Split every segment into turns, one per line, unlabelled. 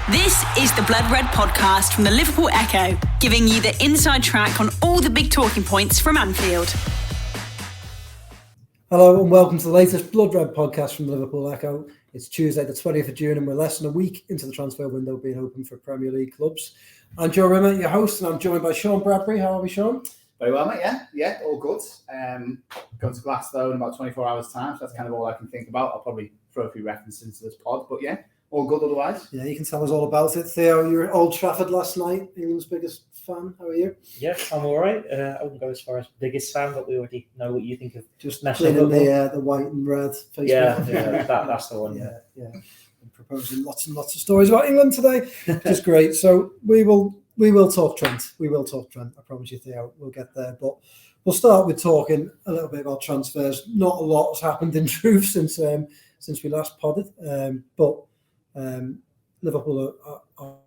This is the Blood Red podcast from the Liverpool Echo, giving you the inside track on all the big talking points from Anfield.
Hello and welcome to the latest Blood Red podcast from the Liverpool Echo. It's Tuesday the 20th of June and we're less than a week into the transfer window being open for Premier League clubs. I'm Joe Rimmer, your host, and I'm joined by Sean Bradbury. How are we, Sean?
Very well, mate. Yeah, all good. Going to Glasgow in about 24 hours' time, so that's kind of all I can think about. I'll probably throw a few references into this pod, but yeah, all good otherwise.
Yeah, you can tell us all about it. Theo, you were at Old Trafford last night, England's biggest fan. How are you?
Yeah, I'm all right. I wouldn't go as far as biggest fan, but we already know what you think of
just cleaning the white and red face.
Yeah, that's the one.
Yeah. I'm proposing lots and lots of stories about England today, which is great. So we will talk Trent. We will talk Trent. I promise you, Theo. We'll get there, but we'll start with talking a little bit about transfers. Not a lot has happened in truth since we last podded, but Liverpool are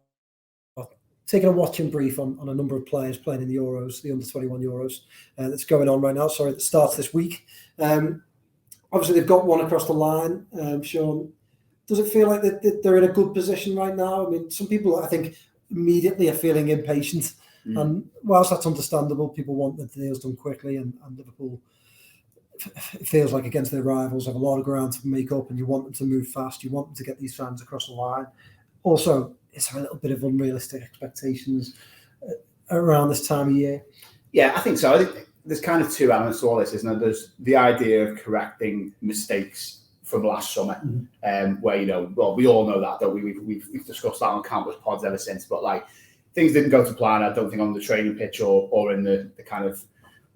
taking a watching brief on a number of players playing in the Euros, the under-21 Euros that's going on right now. Sorry, that starts this week. Obviously, they've got one across the line. Sean, does it feel like they're in a good position right now? I mean, some people, I think, immediately are feeling impatient. And whilst that's understandable, people want the deals done quickly, and Liverpool, it feels like against their rivals, have a lot of ground to make up, and you want them to move fast. You want them to get these fans across the line. Also, is there a little bit of unrealistic expectations around this time of year?
Yeah, I think so. I think there's kind of two elements to all this, isn't there? There's the idea of correcting mistakes from last summer, where, we all know that, don't we? We've discussed that on countless pods ever since, but like things didn't go to plan, I don't think, on the training pitch or in the kind of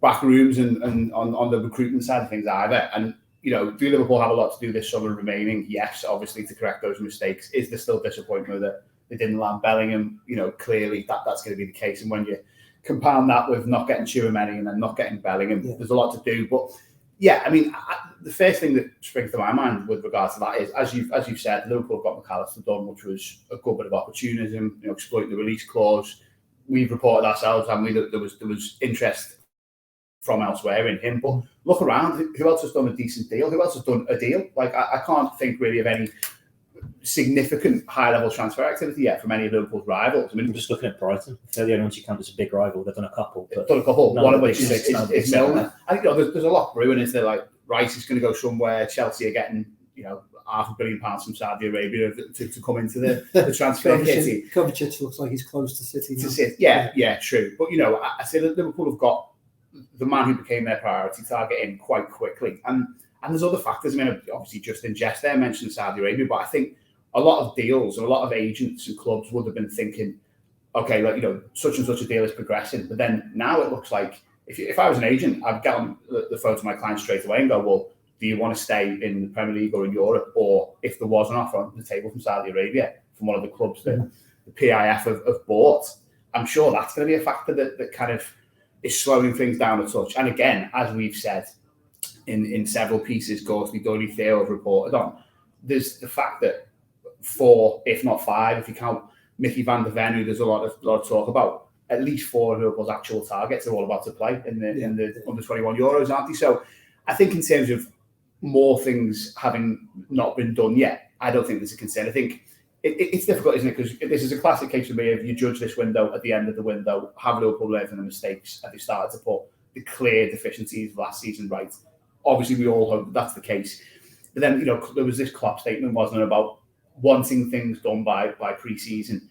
back rooms and on the recruitment side of things either. And, do Liverpool have a lot to do this summer remaining? Yes, obviously, to correct those mistakes. Is there still disappointment that they didn't land Bellingham? Clearly that's going to be the case. And when you compound that with not getting Tchouaméni and then not getting Bellingham, there's a lot to do. But yeah, I mean, the first thing that springs to my mind with regards to that is, as you've said, Liverpool got McAllister done, which was a good bit of opportunism, exploiting the release clause. We've reported ourselves, haven't we, that there was interest from elsewhere in him. But look around, who else has done a decent deal? Who else has done a deal? Like, I can't think really of any significant high-level transfer activity yet from any of Liverpool's rivals. I mean,
I'm just looking at Brighton. They're the only ones you count as a big rival. They've done a couple.
One of which is Milner. I think there's a lot brewing. Is there, like, Rice is going to go somewhere? Chelsea are getting, £500 million from Saudi Arabia to come into the transfer kitty.
Kovacic looks like he's close to City now.
Yeah, true. But, I say that Liverpool have got the man who became their priority target in quite quickly. And there's other factors. I mean, obviously, just in jest there, I mentioned Saudi Arabia, but I think a lot of deals and a lot of agents and clubs would have been thinking, okay, like, such and such a deal is progressing. But then now it looks like, if I was an agent, I'd get on the phone to my client straight away and go, well, do you want to stay in the Premier League or in Europe? Or if there was an offer on the table from Saudi Arabia, from one of the clubs that the PIF have bought, I'm sure that's going to be a factor that kind of is slowing things down a touch. And again, as we've said in several pieces, Ghostly, Dory, Theo have reported on, there's the fact that 4, if not 5, if you count Mickey van der Ven, who there's a lot of talk about, at least 4 of Liverpool's actual targets are all about to play in the under-21 Euros, aren't they? So I think in terms of more things having not been done yet, I don't think there's a concern. I think it's difficult, isn't it? Because this is a classic case for me of you judge this window at the end of the window, have Liverpool learned from the mistakes, and they started to put the clear deficiencies of last season right. Obviously, we all hope that's the case. But then, there was this Klopp statement, wasn't it, about wanting things done by pre-season.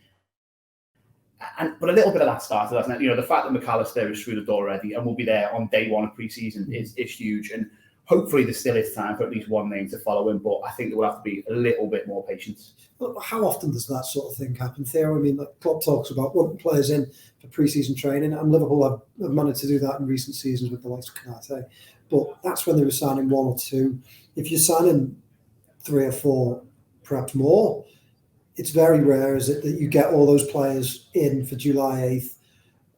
But a little bit of that started, hasn't it? The fact that McAllister is through the door already and will be there on day one of pre-season is huge. And hopefully there still is time for at least one name to follow him, but I think there will have to be a little bit more patience.
But how often does that sort of thing happen, Theo? I mean, like Klopp talks about wanting players in for pre-season training, and Liverpool have managed to do that in recent seasons with the likes of Kanate. But that's when they were signing 1 or 2. If you're signing 3 or 4, perhaps more, it's very rare, is it, that you get all those players in for July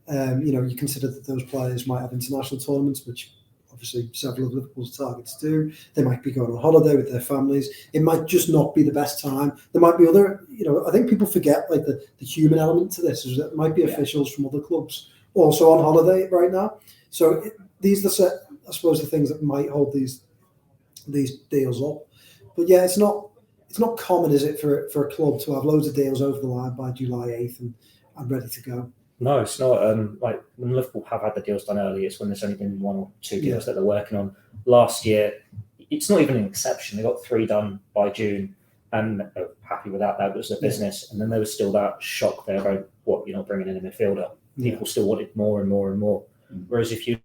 8th. You consider that those players might have international tournaments, which obviously several of Liverpool's targets do. They might be going on holiday with their families. It might just not be the best time. There might be other, I think people forget like the human element to this, is that it might be officials from other clubs also on holiday right now. So these are, I suppose, the things that might hold these deals up. But yeah, it's not it's not common, is it, for a club to have loads of deals over the line by July 8th and ready to go?
No, it's not. Like when Liverpool have had the deals done early, it's when there's only been 1 or 2 deals that they're working on. Last year, it's not even an exception. They got 3 done by June, and they're happy with that. That was their business. And then there was still that shock there about, what, you're not bringing in a midfielder. People still wanted more and more and more. Whereas if you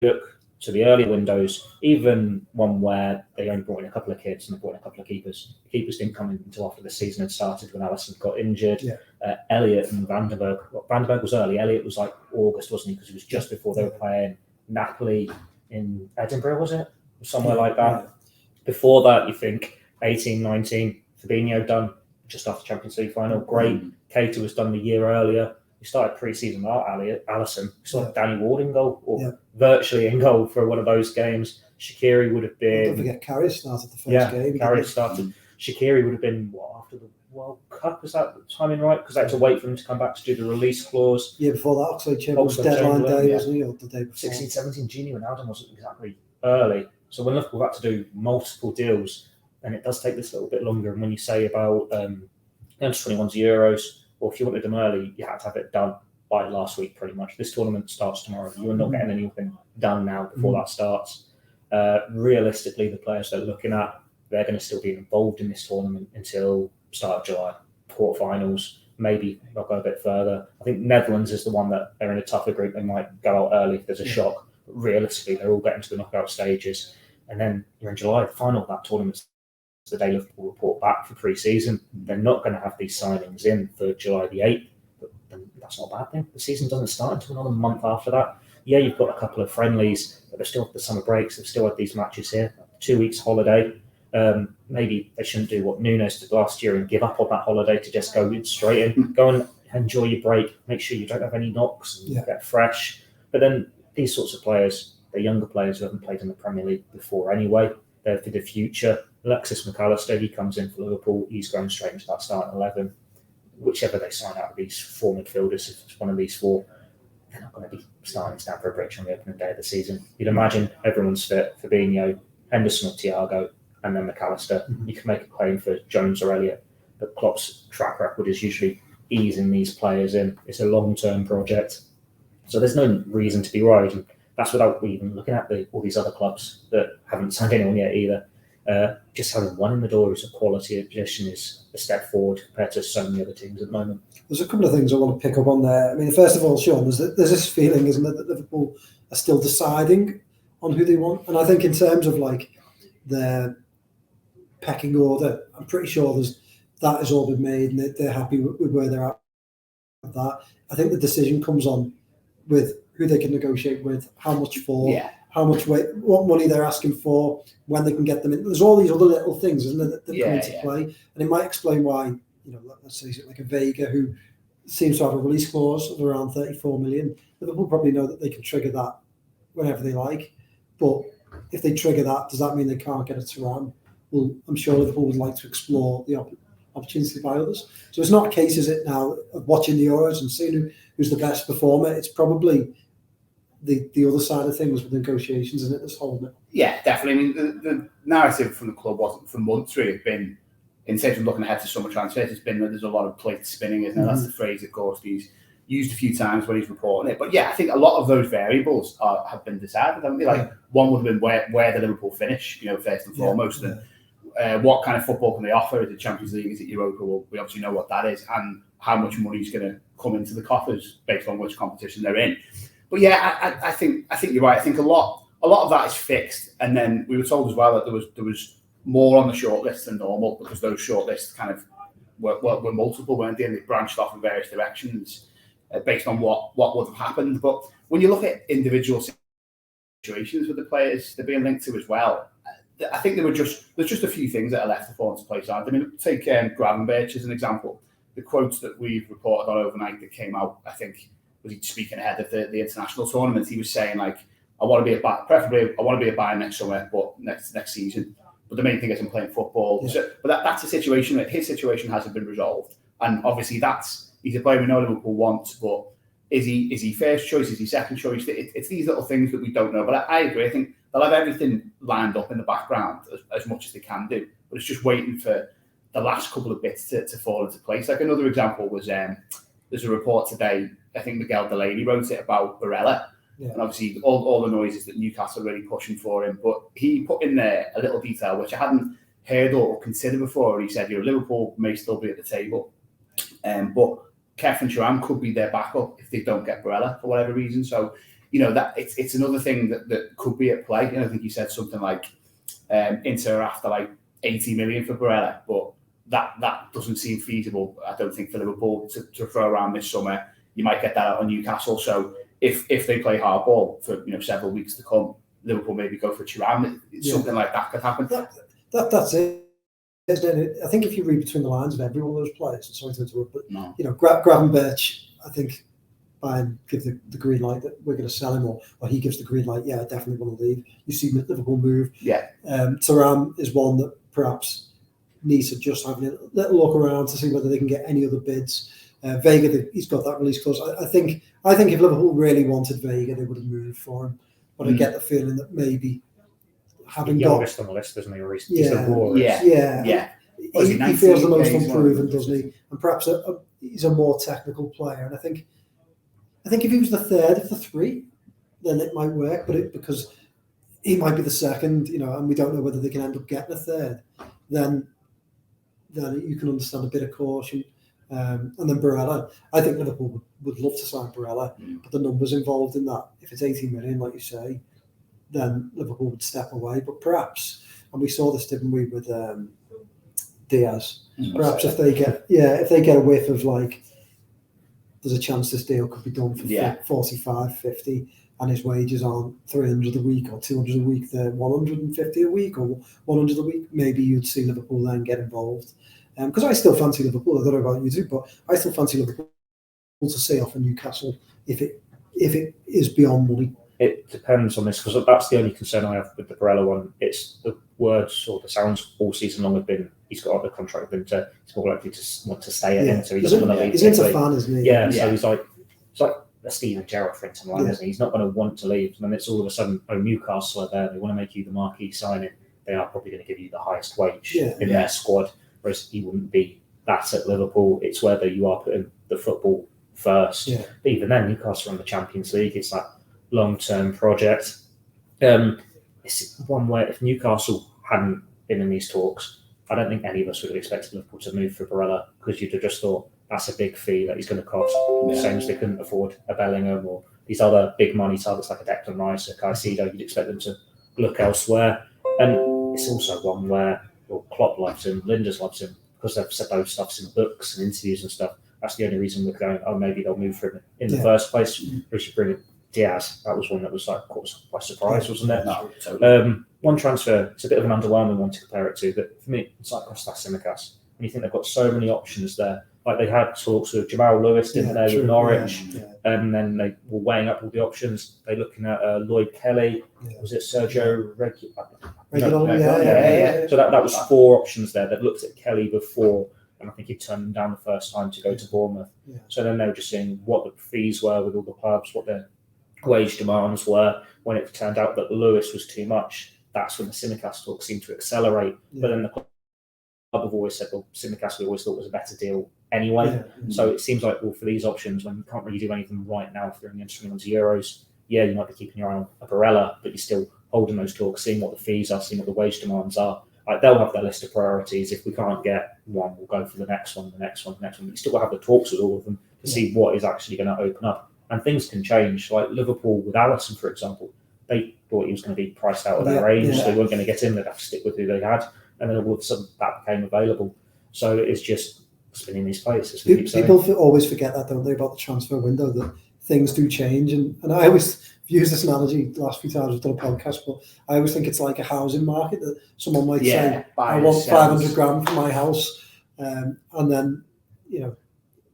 look to the early windows, even one where they only brought in a couple of kids and they brought in a couple of keepers. The keepers didn't come in until after the season had started, when Alisson got injured. Elliott and Vandenberg. Well, Vandenberg was early. Elliott was like August, wasn't he? Because it was just before they were playing Napoli in Edinburgh, was it? Or somewhere like that. Before that, you think 18, 19, Fabinho done just after Champions League final. Great. Keita was done the year earlier. We started pre-season without Alisson. We saw Danny Ward in goal, or virtually in goal for one of those games. Shaqiri would have been...
Don't forget, Carrier started the first game.
Carrier started. Shaqiri would have been, after the World Cup? Is that the timing right? Because they had to wait for him to come back to do the release clause.
Yeah, before that, Oxlade-Chamberlain's deadline day, wasn't he? Or the day before.
16, 17, Gini Ronaldo wasn't exactly early. So when Liverpool had to do multiple deals, and it does take this a little bit longer. And when you say about under-21s Euros, or if you wanted them early, you had to have it done by last week, pretty much. This tournament starts tomorrow. You are not getting anything done now before that starts. Realistically, the players they're looking at, they're going to still be involved in this tournament until start of July, quarterfinals. Maybe they'll go a bit further. I think Netherlands is the one that they're in a tougher group. They might go out early if there's a shock. But realistically, they're all getting to the knockout stages. And then you're in July, the final of that tournament. The day Liverpool report back for pre-season. They're not going to have these signings in for July the 8th, but that's not a bad thing. The season doesn't start until another month after that. Yeah, you've got a couple of friendlies, but they've still had the summer breaks. They've still had these matches here. 2 weeks holiday. Maybe they shouldn't do what Nunes did last year and give up on that holiday to just go straight in. Go and enjoy your break. Make sure you don't have any knocks and get fresh. But then these sorts of players, they're younger players who haven't played in the Premier League before anyway. They're for the future. Alexis McAllister, he comes in for Liverpool. He's going straight into that starting 11. Whichever they sign out of these 4 midfielders, if it's one of these 4, they're not going to be starting Stamford Bridge on the opening day of the season. You'd imagine everyone's fit. Fabinho, Henderson or Thiago, and then McAllister. You can make a claim for Jones or Elliott. But Klopp's track record is usually easing these players in. It's a long-term project. So there's no reason to be worried. And that's without even looking at all these other clubs that haven't signed anyone yet either. Just having one in the door who's a quality addition is a step forward compared to so many other teams at the moment.
There's a couple of things I want to pick up on there. I mean, first of all, Sean, there's this feeling, isn't there, that Liverpool are still deciding on who they want. And I think in terms of like their pecking order, I'm pretty sure that has all been made and they're happy with where they're at with that. I think the decision comes on with who they can negotiate with, how much for, how much weight, what money they're asking for, when they can get them in. There's all these other little things, isn't there, that come into play. And it might explain why, let's say like a Vega who seems to have a release clause of around 34 million. Liverpool probably know that they can trigger that whenever they like. But if they trigger that, does that mean they can't get a Thuram? Well, I'm sure Liverpool would like to explore the opportunity by others. So it's not a case, is it, now, of watching the Euros and seeing who's the best performer. It's probably the other side of things with negotiations, isn't it, that's holding it?
Yeah, definitely. I mean, the narrative from the club wasn't for months really. It's been, in terms of looking ahead to summer transfers, it's been that there's a lot of plates spinning, isn't it? That's the phrase that Gorsty's used a few times when he's reporting it. But yeah, I think a lot of those variables have been decided, haven't they? Like one would have been where the Liverpool finish, first and foremost, and what kind of football can they offer? Is it Champions League? Is it Europa? Well, we obviously know what that is, and how much money is going to come into the coffers based on which competition they're in. But yeah, I think you're right. I think a lot of that is fixed, and then we were told as well that there was more on the shortlist than normal because those shortlists kind of were multiple, weren't they? And they branched off in various directions based on what would have happened. But when you look at individual situations with the players they're being linked to as well, I think there's just a few things that are left to fall into place. I mean, take Gravenberch as an example. The quotes that we've reported on overnight that came out, I think, was he speaking ahead of the international tournament? He was saying, like, I want to be a Bayern next summer, but next season. But the main thing is I'm playing football. Yeah. So, but that's a situation that his situation hasn't been resolved, and obviously he's a player we know Liverpool wants. But is he first choice? Is he second choice? It's these little things that we don't know. But I agree. I think they'll have everything lined up in the background as much as they can do. But it's just waiting for the last couple of bits to fall into place. Like another example was there's a report today, I think Miguel Delaney wrote it about Barella. Yeah. And obviously all the noises that Newcastle are really pushing for him. But he put in there a little detail which I hadn't heard or considered before. He said, Liverpool may still be at the table. But Khephren and Thuram could be their backup if they don't get Barella for whatever reason. So, that it's another thing that could be at play. And I think you said something like Inter after like 80 million for Barella, but that doesn't seem feasible, I don't think, for Liverpool to throw around this summer. You might get that out on Newcastle. So if they play hardball for several weeks to come, Liverpool maybe go for Thuram. Something like that could happen.
That's it. I think if you read between the lines of every one of those players, and sorry to interrupt, but
no.
Gravenberch, I think Bayern give the green light that we're going to sell him, or he gives the green light. Yeah, I definitely want to leave. You see Liverpool move.
Yeah.
Thuram is one that perhaps needs to just have a little look around to see whether they can get any other bids. Vega, he's got that release clause. I think if Liverpool really wanted Vega, they would have moved for him. But I get the feeling that maybe having
the youngest on the list, doesn't he? Or he's the rawest.
Yeah. He feels the most unproven, doesn't he? And perhaps he's a more technical player. And I think if he was the third of the three, then it might work. But because he might be the second, and we don't know whether they can end up getting a third, then you can understand a bit of caution. And then Barella, I think Liverpool would love to sign Barella, but the numbers involved in that, if it's 18 million, like you say, then Liverpool would step away. But perhaps, and we saw this, didn't we, with Diaz? Perhaps if they get a whiff of like, there's a chance this deal could be done for 45, 50, and his wages aren't 300 a week or 200 a week, they're 150 a week or 100 a week. Maybe you'd see Liverpool then get involved. Because I still fancy Liverpool. I don't know about you too, but I still fancy Liverpool to see off in Newcastle if it is beyond money.
It depends on this, because that's the only concern I have with the Barella one. It's the words or the sounds all season long have been he's got a contract with Inter. He's more likely to want to stay at Inter. He doesn't want to leave.
He's Inter fan, isn't he?
Yeah, so he's like a Steven Gerrard for Inter Milan, isn't he? He's not going to want to leave. And then it's all of a sudden, Newcastle are there. They want to make you the marquee signing. They are probably going to give you the highest wage in their squad. Whereas he wouldn't be that at Liverpool. It's whether you are putting the football first. Yeah. But even then, Newcastle are in the Champions League. It's that long-term project. It's one where if Newcastle hadn't been in these talks, I don't think any of us would have expected Liverpool to move for Barella, because you'd have just thought that's a big fee that he's going to cost. The same as they couldn't afford a Bellingham or these other big money targets like a Declan Rice or Caicedo. You'd expect them to look elsewhere. And it's also one where Klopp loves him, Linders loves him, because they've said those stuffs in books and interviews and stuff. That's the only reason we're going, maybe they'll move for him in the first place. We should bring in Diaz. That was one that was caught us by surprise, wasn't it?
No, totally.
One transfer, it's a bit of an underwhelming one to compare it to, but for me, it's like Kostas Tsimikas. And you think they've got so many options there. Like they had talks with Jamal Lewis, didn't they, with Norwich, and then they were weighing up all the options. They're looking at Lloyd Kelly. Was it Sergio Reguilon? So that was 4 options there. They'd looked at Kelly before, and I think he turned them down the first time to go to Bournemouth. So then they were just seeing what the fees were with all the clubs, what their wage demands were. When it turned out that Lewis was too much, that's when the Tsimikas talk seemed to accelerate. But then the club have always said, Tsimikas we always thought was a better deal anyway. So it seems like, for these options, when you can't really do anything right now if they're in the instruments of Euros, you might be keeping your eye on a Barella, but you're still holding those talks, seeing what the fees are, seeing what the wage demands are. Like they'll have their list of priorities. If we can't get one, we'll go for the next one. But you still have the talks with all of them to see what is actually going to open up. And things can change. Like Liverpool with Alisson, for example, they thought he was going to be priced out of their range. They weren't going to get him. They'd have to stick with who they had. And then all of a sudden that became available. So it's just spinning these places.
People always forget that, don't they, about the transfer window, that things do change. And I always use this analogy the last few times I've done a podcast, but I always think it's like a housing market, that someone might say, I want 500 grand for my house. And then,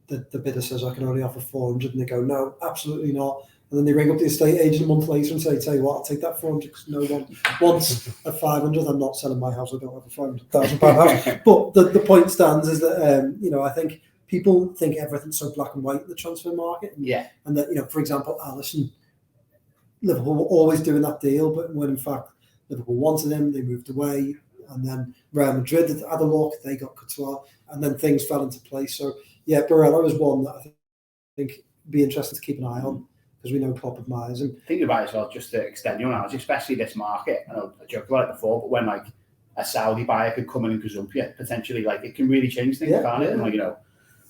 the bidder says, I can only offer 400. And they go, no, absolutely not. And then they ring up the estate agent a month later and say, tell you what, I'll take that 400 because no one wants a 500. I'm not selling my house. I don't have a £500,000 house. But the point stands is that, I think people think everything's so black and white in the transfer market. And that, for example, Alisson, Liverpool were always doing that deal, but when in fact Liverpool wanted him, they moved away. and then Real Madrid had a look, they got Couture, and then things fell into place. So yeah, Barella is one that I think would be interesting to keep an eye on, because we know Klopp admires him.
Think about it as well, just to extend your analogy, especially this market. I know I joked about it before, but when like a Saudi buyer could come in and gazump you, potentially, like it can really change things, can't it? And like, you know,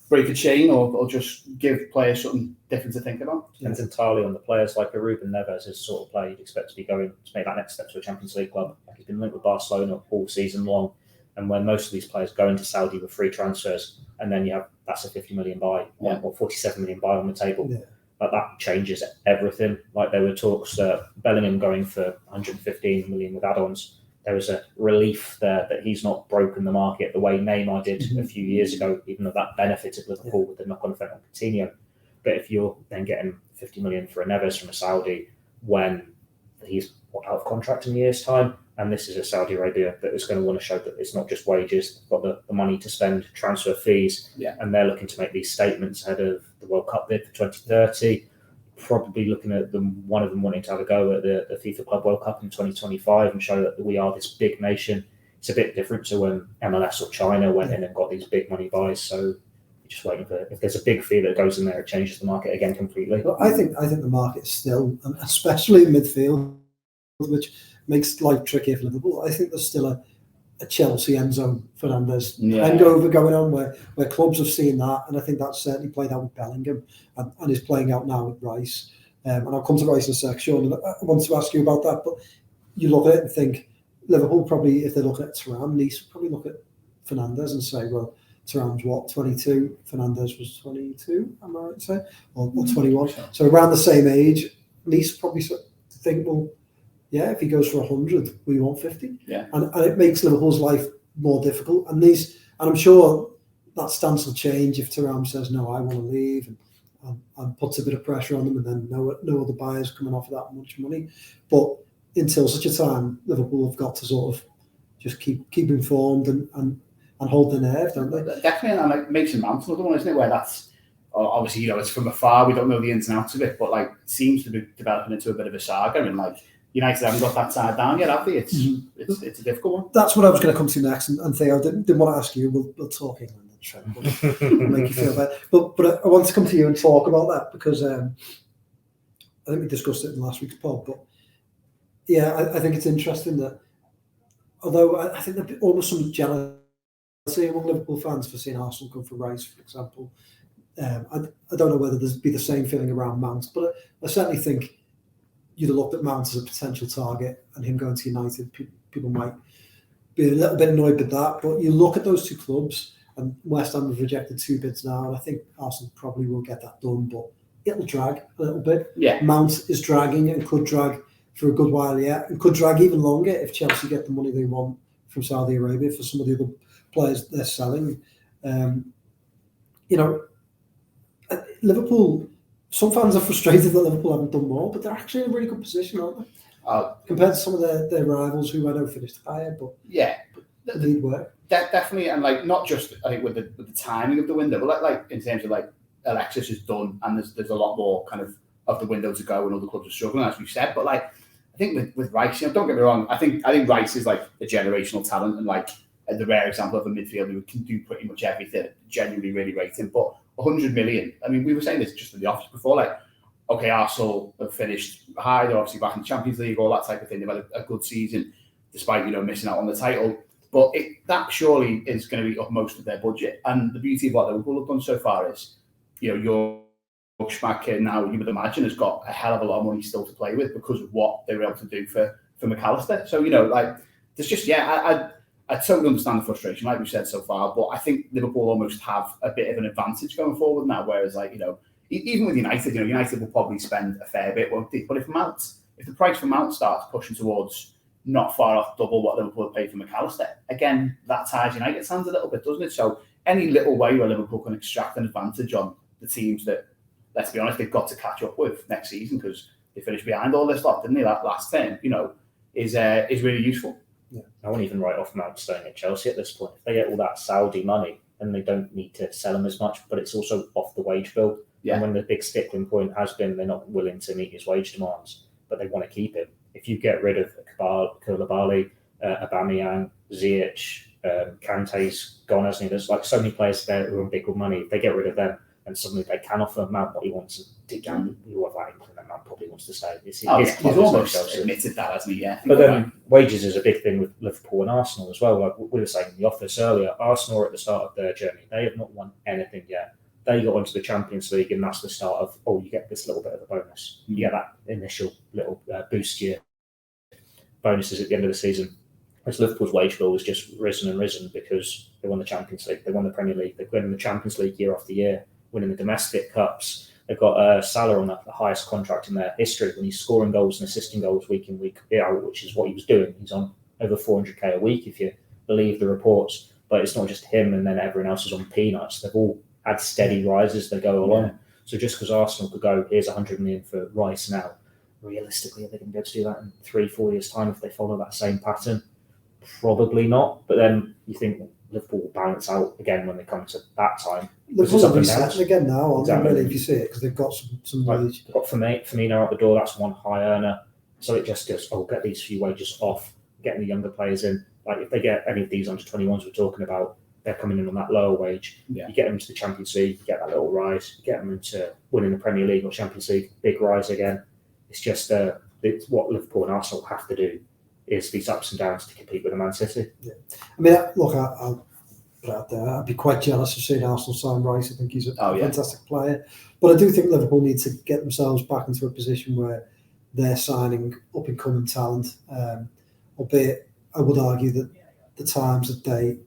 break a chain or just give players something different to think about.
Depends entirely on the players. Like a Ruben Neves is the sort of player you'd expect to be going to make that next step to a Champions League club. Like he's been linked with Barcelona all season long, and when most of these players go into Saudi with free transfers, and then that's a 50 million buy or 47 million buy on the table.
Yeah.
Like that changes everything. Like there were talks Bellingham going for 115 million with add-ons. There was a relief there that he's not broken the market the way Neymar did a few years ago, even though that benefited Liverpool with the knock-on effect on Coutinho. But if you're then getting 50 million for a Neves from a Saudi when he's out of contract in a year's time, and this is a Saudi Arabia that is going to want to show that it's not just wages, they've got the money to spend, transfer fees, and they're looking to make these statements ahead of the World Cup bid for 2030. Probably looking at one of them wanting to have a go at the FIFA Club World Cup in 2025 and show that we are this big nation. It's a bit different to when MLS or China went in and got these big money buys. So you're just waiting for, if there's a big fee that goes in there, it changes the market again completely.
Well, I think the market still, especially in midfield, which makes life tricky for Liverpool. I think there's still a Chelsea Enzo Fernandez hangover going on where clubs have seen that, and I think that's certainly played out with Bellingham and is playing out now with Rice. And I'll come to Rice in a sec, Sean. I want to ask you about that, but you look at it and think Liverpool probably, if they look at Thuram, Nice would probably look at Fernandez and say, well, Thuram's what, 22? Fernandez was 22, am I right to say? Or 21. So around the same age, Nice probably think, well, yeah, if he goes for 100, we want 50.
Yeah.
And it makes Liverpool's life more difficult. And I'm sure that stance will change if Thuram says, no, I want to leave, and puts a bit of pressure on them, and then no other buyers coming off that much money. But until such a time, Liverpool have got to sort of just keep informed and hold their nerve, don't they?
Definitely, and like Mason Mount's another one, isn't it? Where that's obviously, you know, it's from afar, we don't know the ins and outs of it, but like it seems to be developing into a bit of a saga, and like United haven't got that side down yet, have they? It's a difficult one.
That's what I was going to come to next, and Theo, didn't want to ask you. We'll talk England and Trent, but make you feel better. But I want to come to you and talk about that, because I think we discussed it in last week's pod. But yeah, I think it's interesting that, although I think there's almost some jealousy among Liverpool fans for seeing Arsenal go for Rice, for example. I don't know whether there'd be the same feeling around Mount, but I certainly think you'd have looked at Mount as a potential target, and him going to United, people might be a little bit annoyed with that. But you look at those two clubs, and West Ham have rejected 2 bids now, and I think Arsenal probably will get that done, but it'll drag a little bit.
Yeah.
Mount is dragging and could drag for a good while yet, and could drag even longer if Chelsea get the money they want from Saudi Arabia for some of the other players they're selling. Liverpool, some fans are frustrated that Liverpool haven't done more, but they're actually in a really good position, aren't they? Compared to some of their rivals who I know finished higher, but they need work.
Definitely, and like not just I think with the timing of the window, but like in terms of like Alexis is done, and there's a lot more kind of the window to go, and other clubs are struggling, as we've said. But like I think with Rice, don't get me wrong, I think Rice is like a generational talent, and like the rare example of a midfielder who can do pretty much everything. Genuinely really rate him, but 100 million. I mean, we were saying this just in the office before, like, okay, Arsenal have finished high, they're obviously back in the Champions League, all that type of thing. They've had a good season, despite, missing out on the title. But that surely is going to be up most of their budget. And the beauty of what Liverpool have done so far is, your Schmack now, you would imagine, has got a hell of a lot of money still to play with because of what they were able to do for McAllister. So, there's just, I totally understand the frustration, like we've said so far, but I think Liverpool almost have a bit of an advantage going forward now, whereas, even with United, United will probably spend a fair bit, won't they? But if the price for Mount starts pushing towards not far off double what Liverpool paid for McAllister, again, that ties United's hands a little bit, doesn't it? So any little way where Liverpool can extract an advantage on the teams that, let's be honest, they've got to catch up with next season, because they finished behind all this lot, didn't they, that last term, is really useful.
Yeah. I won't even write off Mount staying at Chelsea at this point. If they get all that Saudi money, then they don't need to sell him as much, but it's also off the wage bill. Yeah. And when the big sticking point has been they're not willing to meet his wage demands, but they want to keep him. If you get rid of Koulibaly, Aubameyang, Ziyech, Kante's gone, hasn't he? There's like so many players there who are on big money. If they get rid of them, and suddenly they can offer Mount what he wants. And deep down, we all have that inkling that Mount probably wants to stay.
He's almost admitted that, hasn't he? Yeah.
But then wages is a big thing with Liverpool and Arsenal as well. Like we were saying in the office earlier, Arsenal are at the start of their journey. They have not won anything yet. They got onto the Champions League, and that's the start of, you get this little bit of a bonus. You get that initial little boost to your bonuses at the end of the season. Whereas Liverpool's wage bill has just risen and risen because they won the Champions League, they won the Premier League, they've won the Champions League year after year, winning the domestic cups. They've got Salah on the highest contract in their history when he's scoring goals and assisting goals week in, week out, which is what he was doing. He's on over 400k a week, if you believe the reports. But it's not just him and then everyone else is on peanuts. They've all had steady rises as they go along. Yeah. So just because Arsenal could go, here's 100 million for Rice now, realistically, are they going to be able to do that in 3-4 years' time if they follow that same pattern? Probably not. But then you think Liverpool will balance out again when they come to that time.
Liverpool will be setting again now, aren't they, really, if you see it, because they've got some wage.
They've got Firmino out the door, that's one high earner. So it just goes, get these few wages off, getting the younger players in. Like if they get any of these under 21s we're talking about, they're coming in on that lower wage. Yeah. You get them into the Champions League, you get that little rise. You get them into winning the Premier League or Champions League, big rise again. It's just it's what Liverpool and Arsenal have to do, is these ups and downs to compete with the Man City.
Yeah. I mean, look, I'll put it out there, I'd be quite jealous of seeing Arsenal sign Rice. I think he's a fantastic player. But I do think Liverpool need to get themselves back into a position where they're signing up-and-coming talent, albeit I would argue that the times that they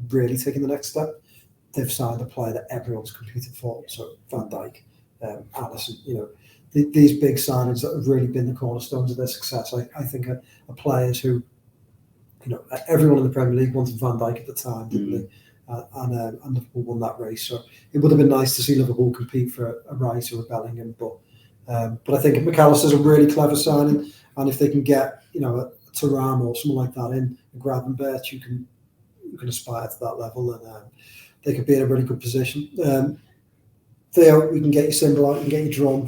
really taking the next step, they've signed a player that everyone's competed for. So Van Dijk, Alisson, these big signings that have really been the cornerstones of their success, I think are players who, everyone in the Premier League wanted Van Dijk at the time, didn't they? And Liverpool won that race. So it would have been nice to see Liverpool compete for a Rice or a Bellingham, but I think McAllister's a really clever signing, and if they can get a Thuram or someone like that in, a Gravenberch, you can aspire to that level, and they could be in a really good position. Theo, we can get your cymbal out, we can get your drum,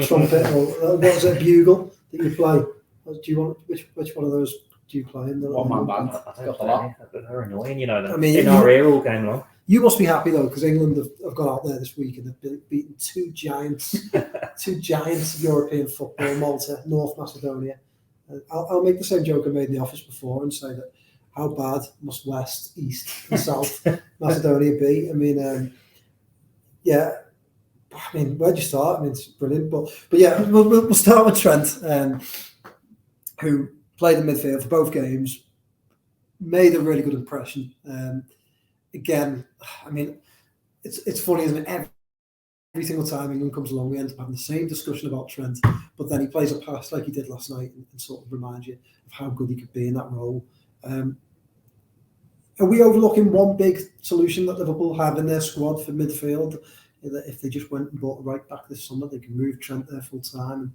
trumpet, or what is it, a bugle that you play? Do you want which one of those do you play in?
One man band.
I don't play. They're annoying, them. I mean, in our ear all game long.
You must be happy though, because England have gone out there this week and they've beaten two giants of European football, Malta, North Macedonia. I'll make the same joke I made in the office before and say that how bad must West, East, and South Macedonia be? I mean, where'd you start? I mean, it's brilliant, but yeah, we'll start with Trent, who played in midfield for both games, made a really good impression. Again, I mean, it's funny, isn't it? Every single time England comes along, we end up having the same discussion about Trent, but then he plays a pass like he did last night and sort of reminds you of how good he could be in that role. Are we overlooking one big solution that Liverpool have in their squad for midfield? That if they just went and bought a right back this summer, they can move Trent there full time and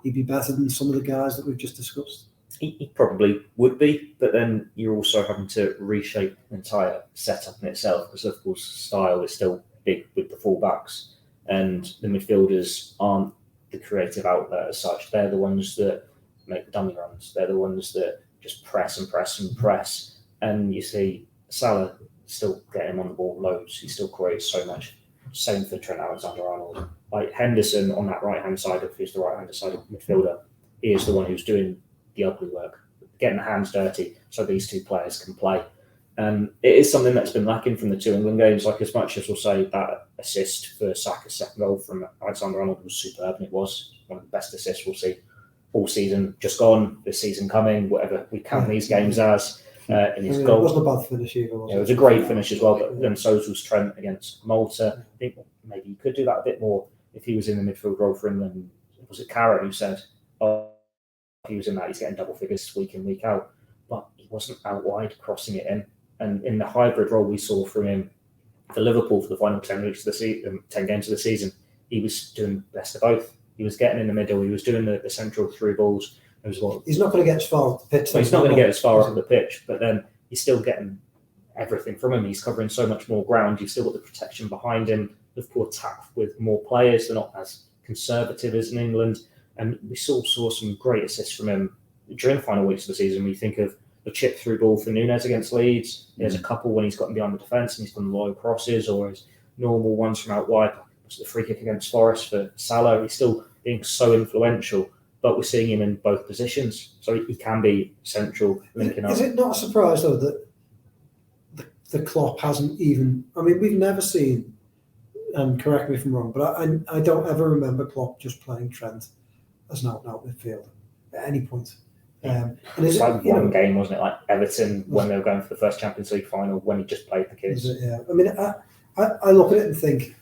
he'd be better than some of the guys that we've just discussed?
He probably would be, but then you're also having to reshape the entire setup in itself, because Liverpool's style is still big with the full-backs, and the midfielders aren't the creative outlet as such. They're the ones that make the dummy runs. They're the ones that just press and press and press. And you see Salah still getting him on the ball loads. He still creates so much. Same for Trent Alexander-Arnold. Like Henderson on that right-hand side, if he's the right-hand side midfielder, he is the one who's doing the ugly work, getting the hands dirty so these two players can play. It is something that's been lacking from the two England games. Like, as much as we'll say that assist for Saka's second goal from Alexander-Arnold was superb, and it was one of the best assists we'll see all season just gone, this season coming, whatever we count these games as. In his goal.
It wasn't a bad finish either, was it?
It was a great finish as well, but then so was Trent against Malta. I think maybe he could do that a bit more if he was in the midfield role for England. Was it Carrot who said, if he was in that, he's getting double figures week in, week out. But he wasn't out wide crossing it in. And in the hybrid role we saw from him for Liverpool for the final 10 games of the season, he was doing best of both. He was getting in the middle, he was doing the central through balls.
He's not going to get as far up the pitch.
He's not going to get as far up the pitch, but then he's still getting everything from him. He's covering so much more ground. You've still got the protection behind him. Liverpool attack with more players. They're not as conservative as in England. And we saw some great assists from him during the final weeks of the season, we think of the chip through ball for Nunes against Leeds. There's a couple when he's gotten behind the defence and he's done low crosses, or his normal ones from out wide. The free kick against Forest for Salah. He's still being so influential, but we're seeing him in both positions, so he can be central linking up.
Is it not a surprise though that the Klopp hasn't even? I mean, we've never seen. And correct me if I'm wrong, but I don't ever remember Klopp just playing Trent as an out-and-out midfielder at any point. And
it's like one game, wasn't it? Like Everton when they were going for the first Champions League final when he just played the kids.
Yeah. I mean, I look at it and think,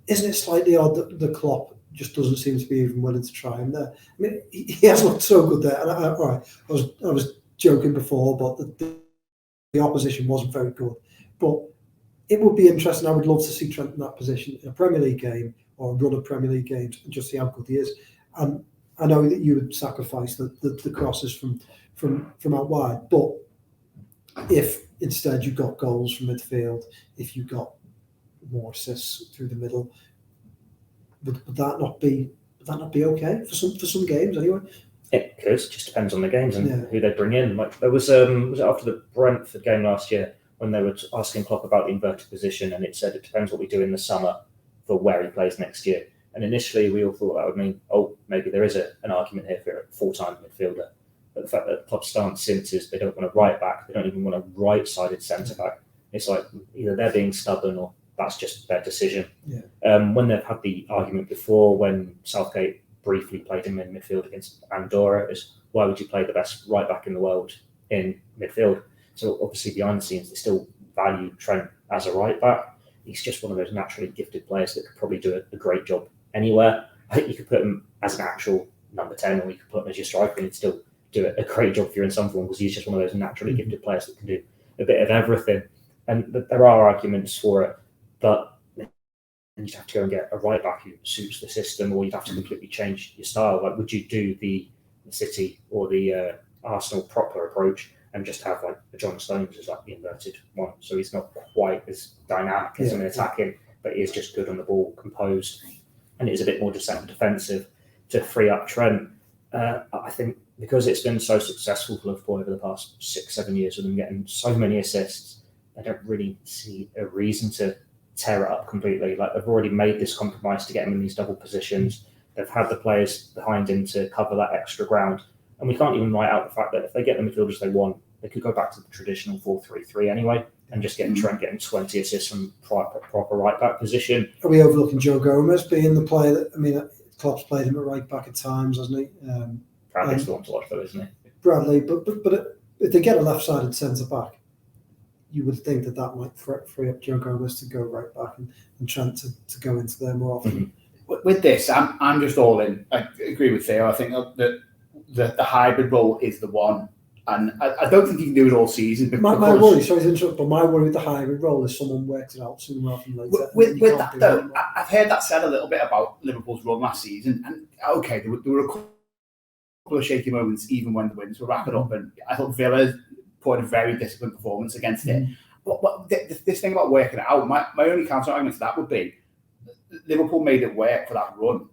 isn't it slightly odd that the Klopp just doesn't seem to be even willing to try him there? I mean, he has looked so good there. And I was joking before, but the opposition wasn't very good. But it would be interesting. I would love to see Trent in that position in a Premier League game or a run of Premier League games and just see how good he is. And I know that you would sacrifice the crosses from out wide, but if instead you got goals from midfield, if you got more assists through the middle, would that not be okay for some games anyway?
It could. Just depends on the games and who they bring in. Like there was it after the Brentford game last year when they were asking Klopp about the inverted position, and it said it depends what we do in the summer for where he plays next year. And initially we all thought that would mean, maybe there is an argument here for a full-time midfielder. But the fact that Klopp's stance since is they don't want a right back, they don't even want a right-sided centre back. It's like either they're being stubborn or that's just their decision.
Yeah.
When they've had the argument before, when Southgate briefly played him in midfield against Andorra, is why would you play the best right back in the world in midfield? So obviously behind the scenes, they still value Trent as a right back. He's just one of those naturally gifted players that could probably do a great job anywhere. I think you could put him as an actual number 10, or you could put him as your striker and he'd still do a great job if you're in some form, because he's just one of those naturally gifted players that can do a bit of everything. And there are arguments for it, but you'd have to go and get a right back who suits the system, or you'd have to completely change your style. Like, would you do the City or the Arsenal proper approach and just have like a John Stones as like the inverted one? So he's not quite as dynamic as an attacking, but he is just good on the ball, composed, and it's a bit more defensive to free up Trent. I think because it's been so successful for Liverpool over the past 6-7 years with them getting so many assists, I don't really see a reason to tear it up completely. Like, they've already made this compromise to get him in these double positions. They've had the players behind him to cover that extra ground. And we can't even write out the fact that if they get the midfielders they want, they could go back to the traditional 4-3-3 anyway and just get Trent getting 20 assists from proper right back position.
Are we overlooking Joe Gomez being the player that, I mean, Klopp's played him at right back at times, hasn't he?
Bradley's the one to watch though, isn't he?
Bradley, but if they get a left-sided centre-back, you would think that might free up Joe Gomez to go right back and Trent to go into there more often.
With this, I'm just all in. I agree with Theo. I think that the hybrid role is the one. And I don't think he can do it all season.
My worry, sorry to interrupt, but my worry with the hybrid role is someone works it out sooner rather than later.
With that though, I've heard that said a little bit about Liverpool's run last season. And okay, there were a couple of shaky moments even when the wins were wrapping up. And I thought Villa put in a very disciplined performance against it. But this thing about working it out, my only counter argument to that would be Liverpool made it work for that run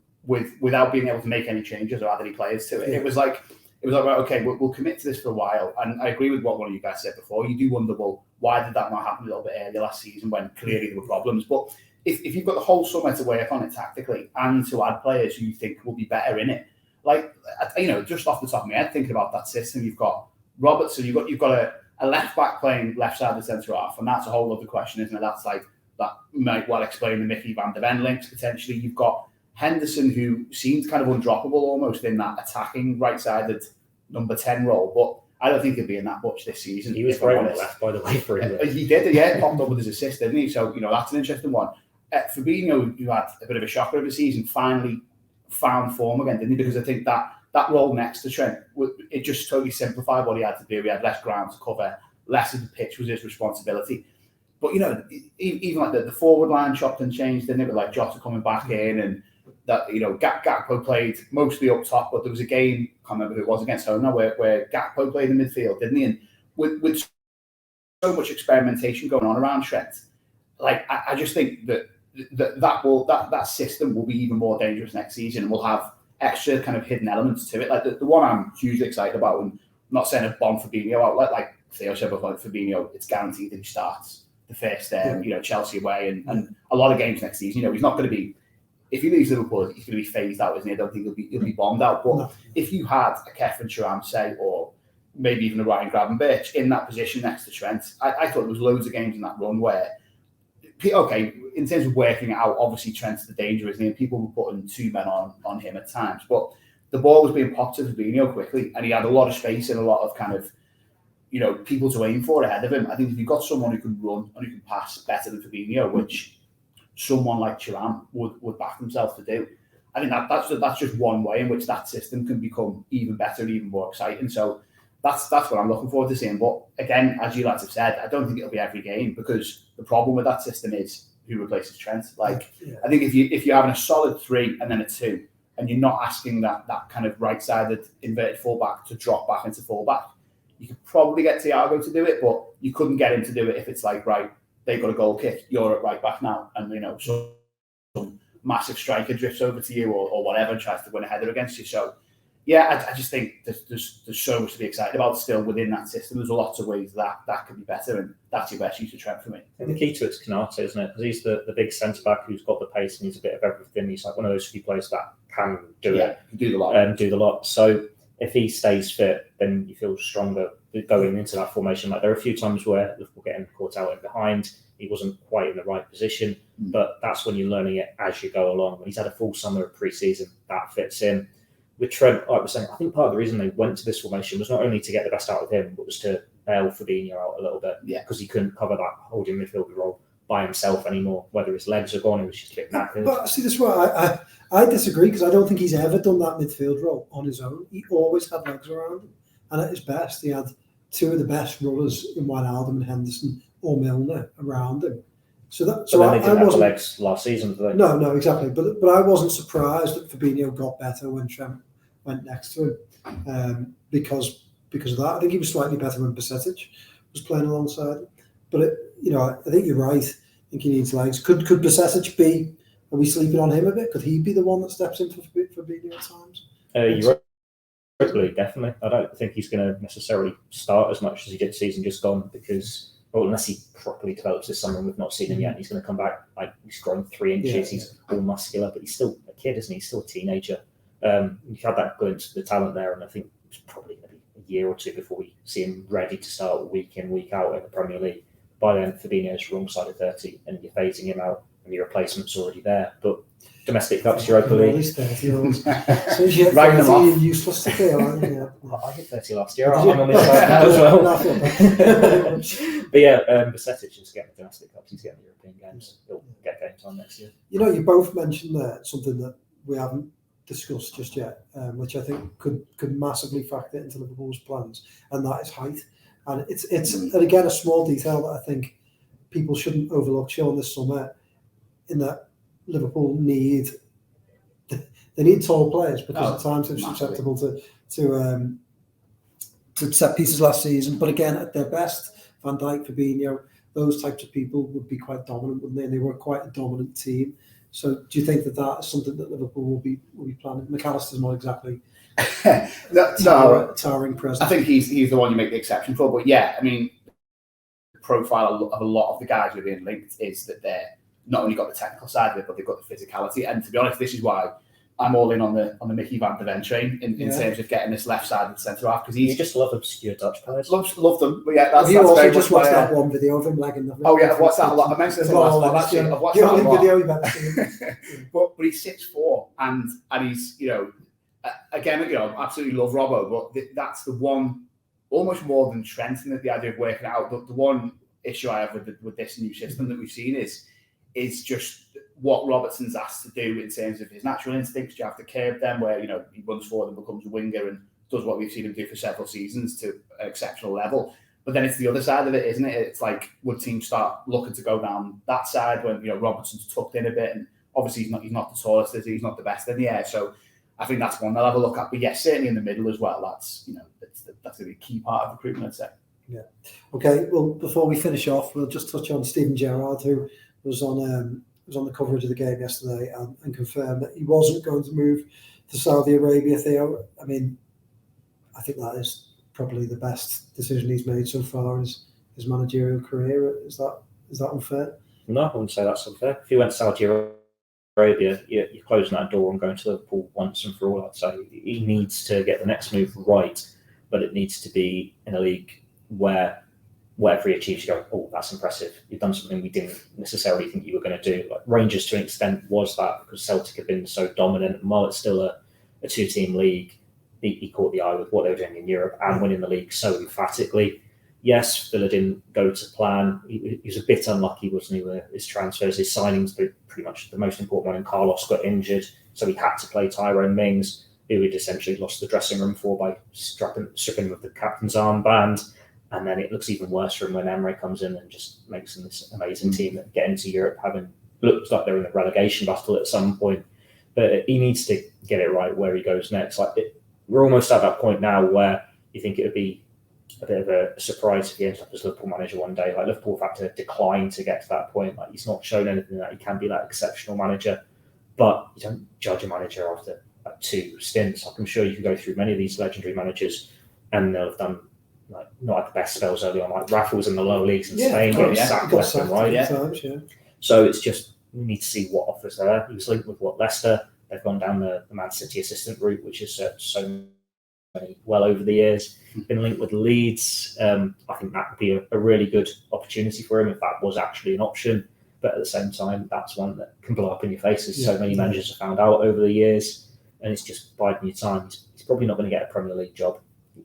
without being able to make any changes or add any players to it. Yeah. It was like, right, okay, we'll commit to this for a while. And I agree with what one of you guys said before. You do wonder, well, why did that not happen a little bit earlier last season when clearly there were problems? But if you've got the whole summer to work on it tactically and to add players who you think will be better in it, like, just off the top of my head, thinking about that system, you've got Robertson, you've got a left back playing left side of the centre half, and that's a whole other question, isn't it? That's like, that might well explain the Mickey Van de Ven links potentially. You've got Henderson, who seems kind of undroppable almost in that attacking right-sided number 10 role, but I don't think he'll be in that much this season.
He was great on the left, by the way, for him.
He did, yeah, popped up with his assist, didn't he? So, that's an interesting one. Fabinho, who had a bit of a shocker of the season, finally found form again, didn't he? Because I think that role next to Trent, it just totally simplified what he had to do. He had less ground to cover, less of the pitch was his responsibility. But, even like the forward line chopped and changed, didn't it? With like Jota coming back in, and that, Gakpo played mostly up top, but there was a game, I can't remember who it was, against Hona, where Gakpo played in midfield, didn't he? And with so much experimentation going on around Trent, like, I just think that system will be even more dangerous next season, and we'll have extra kind of hidden elements to it. Like the one I'm hugely excited about, and I'm not saying a bomb Fabinho out, like Theo said before, Fabinho, it's guaranteed that he starts the first, Chelsea away and a lot of games next season. He's not going to be, if he leaves Liverpool, he's going to be phased out, isn't he? I don't think he'll be bombed out. But if you had a Khephren, Thuram, say, or maybe even a Ryan Gravenberch in that position next to Trent, I thought there was loads of games in that run where, okay, in terms of working it out, obviously Trent's the danger, isn't he? And people were putting two men on him at times. But the ball was being popped to Fabinho quickly, and he had a lot of space and a lot of kind of, people to aim for ahead of him. I think if you've got someone who can run and who can pass better than Fabinho, which someone like Thuram would back himself to do, I think that's just one way in which that system can become even better and even more exciting. So that's what I'm looking forward to seeing. But again, as you lads have said, I don't think it'll be every game, because the problem with that system is who replaces Trent. I think if you're having a solid 3 and then a 2, and you're not asking that kind of right-sided inverted fullback to drop back into fullback, you could probably get Thiago to do it, but you couldn't get him to do it if it's like, right, they've got a goal kick, you're at right back now, and some massive striker drifts over to you or whatever and tries to win a header against you. So yeah, I just think there's so much to be excited about still within that system. There's lots of ways that could be better, and that's your best use of Trent for me.
I think the key to it's Canate, isn't it? Because he's the big centre back who's got the pace and he's a bit of everything. He's like one of those few players that can do it,
do the lot.
So if he stays fit, then you feel stronger going into that formation. Like there are a few times where Liverpool getting caught out in behind, he wasn't quite in the right position, but that's when you're learning it as you go along. When he's had a full summer of pre-season, that fits in. With Trent, like I was saying, I think part of the reason they went to this formation was not only to get the best out of him, but was to bail Fabinho out a little bit, because he couldn't cover that holding midfielder role by himself anymore. Whether his legs are gone, he was just a bit knackered.
But see, this is why I disagree, because I don't think he's ever done that midfield role on his own. He always had legs around him, and at his best, he had two of the best runners in Wijnaldum and Henderson or Milner around him. So they didn't have the legs last season, did they? No, exactly. But I wasn't surprised that Fabinho got better when Trent went next to him, because of that. I think he was slightly better when Bajcetic was playing alongside him. But I think you're right. I think he needs legs. Could Bajcetic be? Are we sleeping on him a bit? Could he be the one that steps in for Fabinho at times?
You're right, definitely. I don't think he's going to necessarily start as much as he did season just gone, because unless he properly develops this summer and we've not seen him yet, he's going to come back like he's grown 3 inches. He's all muscular, but he's still a kid, isn't he? He's still a teenager. You've had that glimpse of the talent there, and I think it's probably going to be a year or two before we see him ready to start week in, week out in the Premier League. By then, Fabinho's wrong side of 30, and you're phasing him out, and your replacement's already there. But domestic cups, Europa League.
He's 30 years old. So you hit 30, you're useless to feel, aren't you?
I hit 30 last year. I'm on this side now as well. But Bajcetic is getting the domestic cups. He's getting the European games. He'll get game time next year.
You both mentioned there something that we haven't discussed just yet, which I think could massively factor into Liverpool's plans, and that is height. And it's and again a small detail that I think people shouldn't overlook showing this summer, in that Liverpool need tall players, because at times they're susceptible to set pieces last season. But again, at their best, Van Dijk, Fabinho, those types of people would be quite dominant, wouldn't they? And they were quite a dominant team. So do you think that is something that Liverpool will be planning? McAllister's not exactly towering presence.
I think he's the one you make the exception for. But yeah, I mean, the profile of a lot of the guys who are being linked is that they're not only got the technical side of it, but they've got the physicality. And to be honest, this is why I'm all in on the Mickey van de Ven train in terms of getting this left-sided centre half, because you
just love obscure Dutch players.
Love them, but yeah, that's
also
very
just watched that one video of him lagging the.
Oh yeah, I've watched that a lot. I mentioned this in the last one actually. I've watched that a lot.
Video you've ever seen.
but he's 6'4", and he's again absolutely love Robbo, but that's the one almost more than Trent in the idea of working out. The one issue I have with this new system that we've seen is just what Robertson's asked to do in terms of his natural instincts. You have to curb them, where he runs forward and becomes a winger and does what we've seen him do for several seasons to an exceptional level. But then it's the other side of it, isn't it? It's like, would teams start looking to go down that side when Robertson's tucked in a bit, and obviously he's not the tallest, he's not the best in the air. So I think that's one they'll have a look at. But yes, certainly in the middle as well. That's that's a key part of recruitment, I'd say.
Yeah. Okay. Well, before we finish off, we'll just touch on Steven Gerrard, who was on the coverage of the game yesterday and confirmed that he wasn't going to move Saudi Arabia, Theo. I mean, I think that is probably the best decision he's made so far in his managerial career. Is that unfair?
No, I wouldn't say that's unfair. If you went to Saudi Arabia, you're closing that door and going to Liverpool once and for all. I'd say he needs to get the next move right, but it needs to be in a league where whatever he achieves, you go, oh, that's impressive. You've done something we didn't necessarily think you were going to do. Like Rangers, to an extent, was that because Celtic have been so dominant. And while it's still a two-team league, he caught the eye with what they were doing in Europe and winning the league so emphatically. Yes, Villa didn't go to plan. He was a bit unlucky, wasn't he, with his transfers, his signings, but pretty much the most important one. And Carlos got injured, so he had to play Tyrone Mings, who he'd essentially lost the dressing room for by stripping him of the captain's armband. And then it looks even worse for him when Emery comes in and just makes them this amazing team that get into Europe, having looked like they're in a relegation battle at some point. But he needs to get it right where he goes next. We're almost at that point now where you think it would be a bit of a surprise if he ends up as Liverpool manager one day. Like Liverpool have had to decline to get to that point. Like he's not shown anything that he can be that exceptional manager. But you don't judge a manager after 2 stints. I'm sure you can go through many of these legendary managers and they'll have done not at the best spells early on. Like Raffles in the lower leagues in Spain getting sacked left and right.
Times.
So it's just we need to see what offers there. He was linked with Leicester. They've gone down the Man City assistant route, which is so many well over the years. Been linked with Leeds. I think that would be a really good opportunity for him if that was actually an option. But at the same time, that's one that can blow up in your face, as so many managers have found out over the years. And it's just biding your time. He's probably not going to get a Premier League job.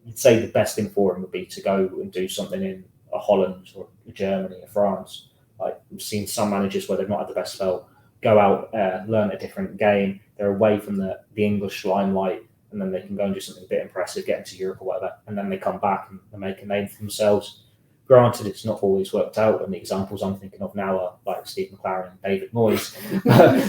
You'd say the best thing for him would be to go and do something in a Holland or Germany or France. Like we've seen some managers where they've not had the best spell go out, learn a different game. They're away from the English limelight, and then they can go and do something a bit impressive, get into Europe or whatever, and then they come back and make a name for themselves. Granted, it's not always worked out, and the examples I'm thinking of now are like Steve McLaren and David Moyes.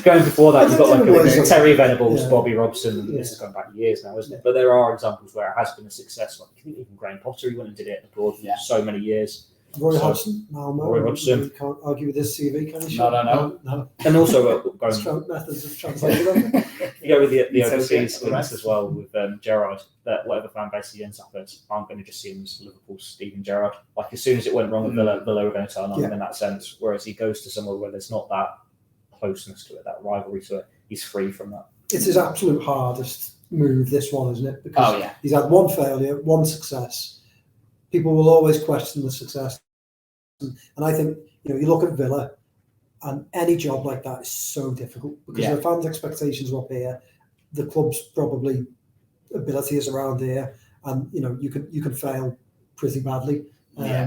Going before that, you've got like Terry Venables, Bobby Robson. This is going back years now, isn't it? But there are examples where it has been a success. Like I think even Graham Potter, he went and did it abroad for so many years.
Roy Hodgson.
Roy Hodgson.
You can't argue with his CV, can you?
No.
And also
going methods of translation.
You go with the overseas links as well with Gerrard, that whatever fan base he ends up at, I'm going to just see him as Liverpool's Steven Gerrard. Like as soon as it went wrong with Villa, Villa were going to turn on him in that sense. Whereas he goes to somewhere where there's not that closeness to it, that rivalry to it, he's free from that.
It's his absolute hardest move, this one, isn't it? Because he's had one failure, one success. People will always question the success. And I think, you look at Villa and any job like that is so difficult because the fans' expectations are up here. The club's probably ability is around here and, you can fail pretty badly.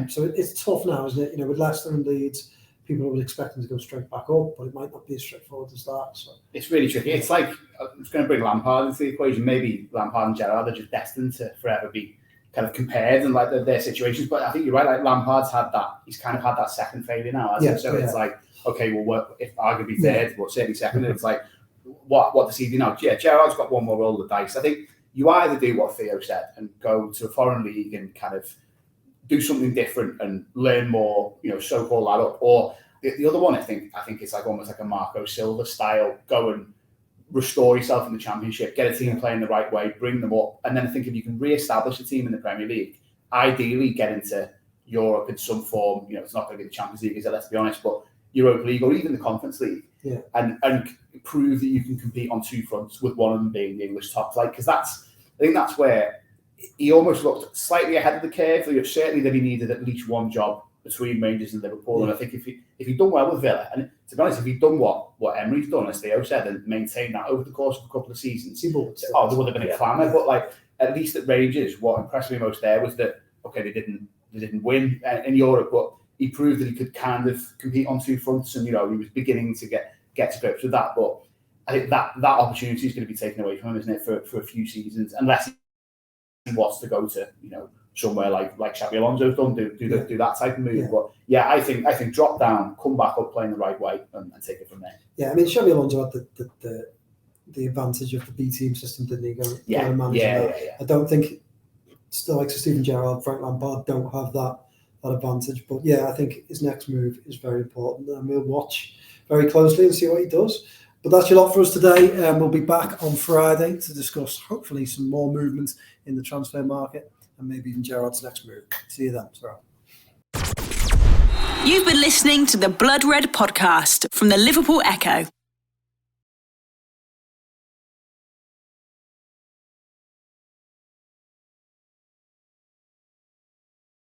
So it's tough now, isn't it? With Leicester and Leeds, people would expect them to go straight back up, but it might not be as straightforward as that. So
it's really tricky. It's like, I was going to bring Lampard into the equation. Maybe Lampard and Gerrard are just destined to forever be kind of compared and like their situations, but I think you're right. Like Lampard's had that; he's kind of had that second failure now. So it's like, okay, well, if arguably third, but certainly second, it's like, what does he do now? Yeah, Gerrard's got one more roll of the dice. I think you either do what Theo said and go to a foreign league and kind of do something different and learn more, so-called that up, or the other one. I think it's like almost like a Marco Silva style. Go and restore yourself in the Championship, get a team playing the right way, bring them up, and then I think if you can re-establish a team in the Premier League, ideally get into Europe in some form. It's not going to be the Champions League, is it? Let's be honest, but Europa League or even the Conference League, and prove that you can compete on 2 fronts, with one of them being the English top flight. Because I think that's where he almost looked slightly ahead of the curve. Certainly that he needed at least one job between Rangers and Liverpool, and I think if he'd done well with Villa, and to be honest, if he'd done what Emery's done, as Theo said, and maintained that over the course of a couple of seasons, there would have been a clamour. But like at least at Rangers, what impressed me most there was that they didn't win in Europe, but he proved that he could kind of compete on 2 fronts, and he was beginning to get to grips with that. But I think that opportunity is going to be taken away from him, isn't it, for a few seasons, unless he wants to go to somewhere like Xabi Alonso's done, do that type of move. But I think drop down, come back up playing the right way, and take it from there.
Yeah, I mean, Xabi Alonso had the advantage of the B team system, didn't he? Go and manage that. I don't think still like Steven Gerrard, Frank Lampard don't have that advantage. But I think his next move is very important, and we'll watch very closely and see what he does. But that's your lot for us today. We'll be back on Friday to discuss hopefully some more movement in the transfer market and maybe even Gerrard's next move. See you then. Sorry.
You've been listening to the Blood Red podcast from the Liverpool Echo.